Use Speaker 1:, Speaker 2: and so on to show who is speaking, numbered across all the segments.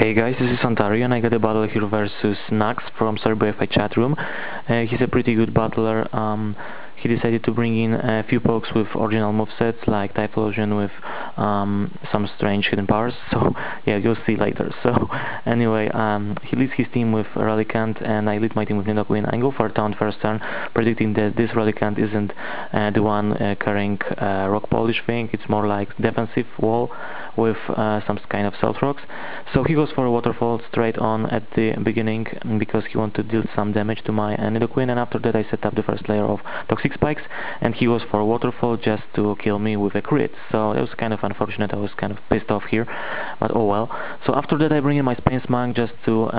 Speaker 1: Hey guys, this is Ontario and I got a battle here versus Nax from SerbiFi chat room. He's a pretty good battler. He decided to bring in a few pokes with original movesets like Typhlosion with some strange hidden powers, so yeah, you'll see later. So anyway, he leads his team with Relicanth and I lead my team with Nidoqueen. I go for a taunt first turn, predicting that this Relicanth isn't the one carrying rock polish thing. It's more like defensive wall with some kind of stealth rocks. So he goes for a waterfall straight on at the beginning because he wanted to deal some damage to my Nidoqueen, and after that I set up the first layer of toxic spikes and he goes for a waterfall just to kill me with a crit. So it was kind of unfortunate. I was kind of pissed off here, but oh well. So after that I bring in my Space Monk just to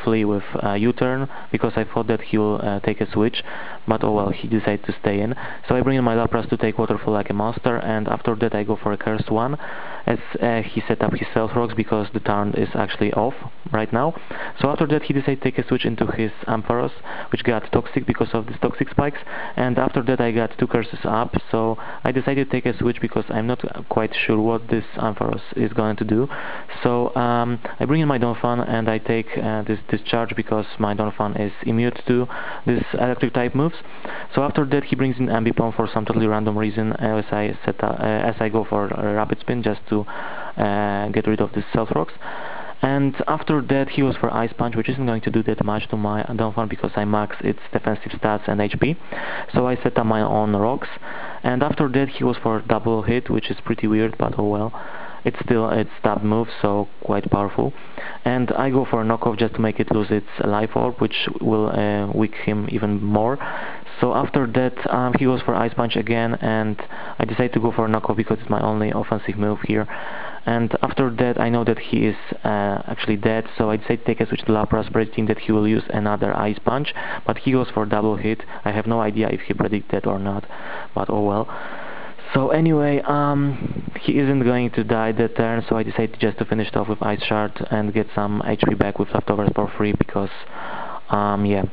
Speaker 1: flee with U-turn because I thought that he will take a switch, but oh well, he decided to stay in. So I bring in my Lapras to take waterfall like a monster, and after that I go for a cursed one as he set up his stealth rocks because the turn is actually off right now. So after that he decided to take a switch into his Ampharos, which got toxic because of these toxic spikes, and after that I got two curses up, so I decided to take a switch because I'm not quite sure what this Ampharos is going to do. So I bring in my Donphan and I take this charge because my Donphan is immune to this electric type moves. So after that he brings in Ambipom for some totally random reason as I go for a Rapid Spin just to get rid of these stealth rocks. And after that he was for Ice Punch, which isn't going to do that much to my Donphan because I max its defensive stats and HP. So I set up my own rocks, and after that he was for double hit, which is pretty weird, but oh well. It's still its stab move, so quite powerful. And I go for a knockoff just to make it lose its life orb, which will weak him even more. So after that he goes for Ice Punch again, and I decide to go for a knockoff because it's my only offensive move here. And after that I know that he is actually dead, so I decide to take a switch to Lapras, predicting that he will use another Ice Punch, but he goes for double hit. I have no idea if he predicted or not, but oh well. So anyway, he isn't going to die that turn, so I decided just to finish it off with Ice Shard and get some HP back with leftovers for free because, yeah.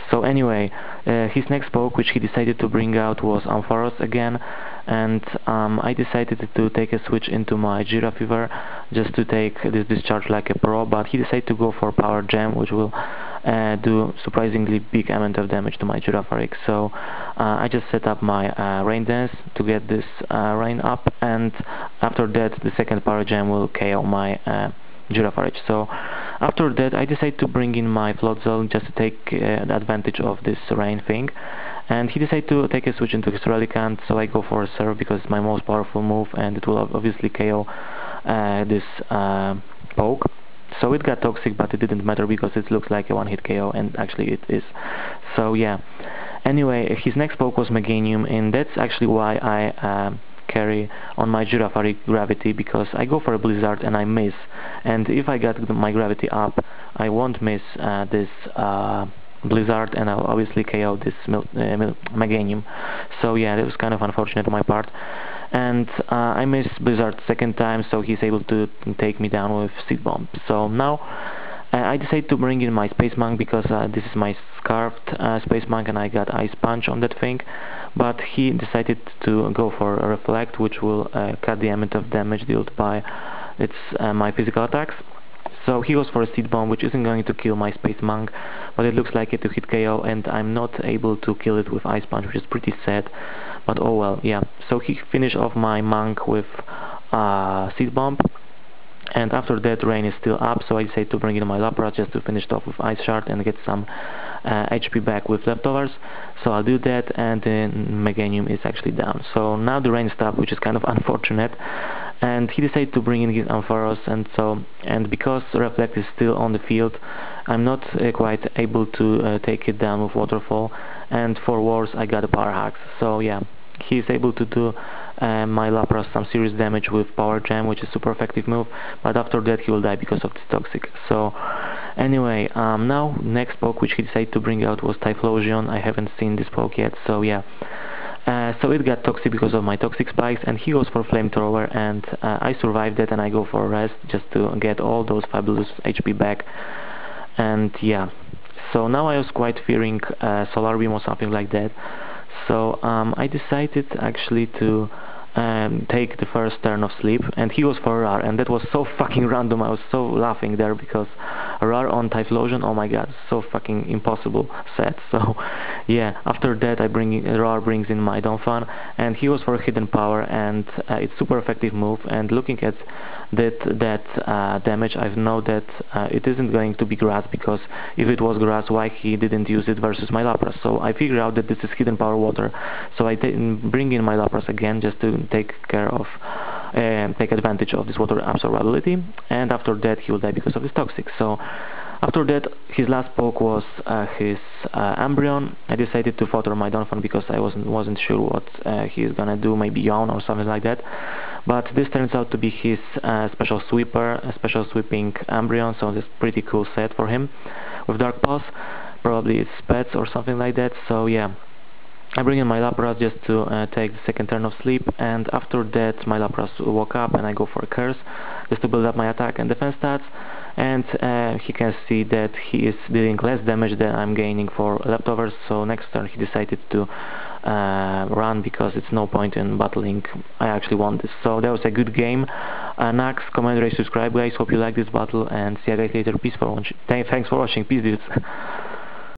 Speaker 1: So anyway, his next poke, which he decided to bring out, was Ampharos again, and I decided to take a switch into my Girafaver just to take this discharge like a pro, but he decided to go for Power Gem, which will do surprisingly big amount of damage to my Girafarig. So I just set up my Rain Dance to get this rain up, and after that the second Power Gem will KO my Girafarig. So after that I decided to bring in my Floatzel just to take advantage of this rain thing, and he decided to take a switch into his Relicanth, so I go for a Serve because it's my most powerful move and it will obviously KO this poke. So it got toxic, but it didn't matter because it looks like a one-hit KO, and actually it is. So yeah. Anyway, his next poke was Meganium, and that's actually why I carry on my Girafarig Gravity, because I go for a Blizzard and I miss, and if I got my Gravity up I won't miss this Blizzard, and I'll obviously KO this Meganium. So yeah, that was kind of unfortunate on my part, and I missed Blizzard second time, so he's able to take me down with Seed Bomb. So now I decided to bring in my Space Monk because this is my Scarfed Space Monk and I got Ice Punch on that thing, but he decided to go for a Reflect, which will cut the amount of damage dealt by my physical attacks. So he goes for a Seed Bomb, which isn't going to kill my Space Monk, but it looks like it to hit KO, and I'm not able to kill it with Ice Punch, which is pretty sad, but oh well, yeah. So he finished off my Monk with Seed Bomb, and after that Rain is still up, so I decided to bring in my Lapras just to finish it off with Ice Shard and get some HP back with leftovers. So I'll do that, and then Meganium is actually down. So now the Rain stopped, which is kind of unfortunate, and he decided to bring in his Ampharos, and because Reflect is still on the field, I'm not quite able to take it down with Waterfall, and for Wars I got a Power Hacks. So yeah, he is able to do my Lapras some serious damage with Power Gem, which is super effective move, but after that he will die because of this Toxic. So anyway, now next poke which he decided to bring out was Typhlosion. I haven't seen this poke yet, so yeah. So it got toxic because of my toxic spikes, and he goes for Flamethrower, and I survived that, and I go for a rest just to get all those fabulous HP back. And yeah, so now I was quite fearing Solar Beam or something like that. So I decided actually to take the first turn of sleep, and he was for Rar, and that was so fucking random. I was so laughing there because Rar on Typhlosion, oh my god, so fucking impossible set. So yeah, after that Rar brings in my Donphan, and he was for hidden power, and it's super effective move. And looking at that damage, I know that it isn't going to be grass, because if it was grass, why he didn't use it versus my Lapras? So I figure out that this is hidden power water, so I bring in my Lapras again just to take advantage of this water absorbability, and after that he will die because of this toxic. So after that, his last poke was his Umbreon. I decided to fodder my Donphan because I wasn't sure what he is gonna do, maybe yawn or something like that. But this turns out to be his special sweeper, a special sweeping Umbreon, so it's pretty cool set for him with Dark Pulse. Probably it's pets or something like that. So yeah, I bring in my Lapras just to take the second turn of sleep, and after that my Lapras woke up and I go for a Curse just to build up my attack and defense stats. And he can see that he is dealing less damage than I'm gaining for leftovers, so next turn he decided to run because it's no point in battling. I actually won this, so that was a good game. Nax, comment, rate, subscribe guys, hope you like this battle, and see you guys later. Peace for watching. Thanks for watching, peace dudes.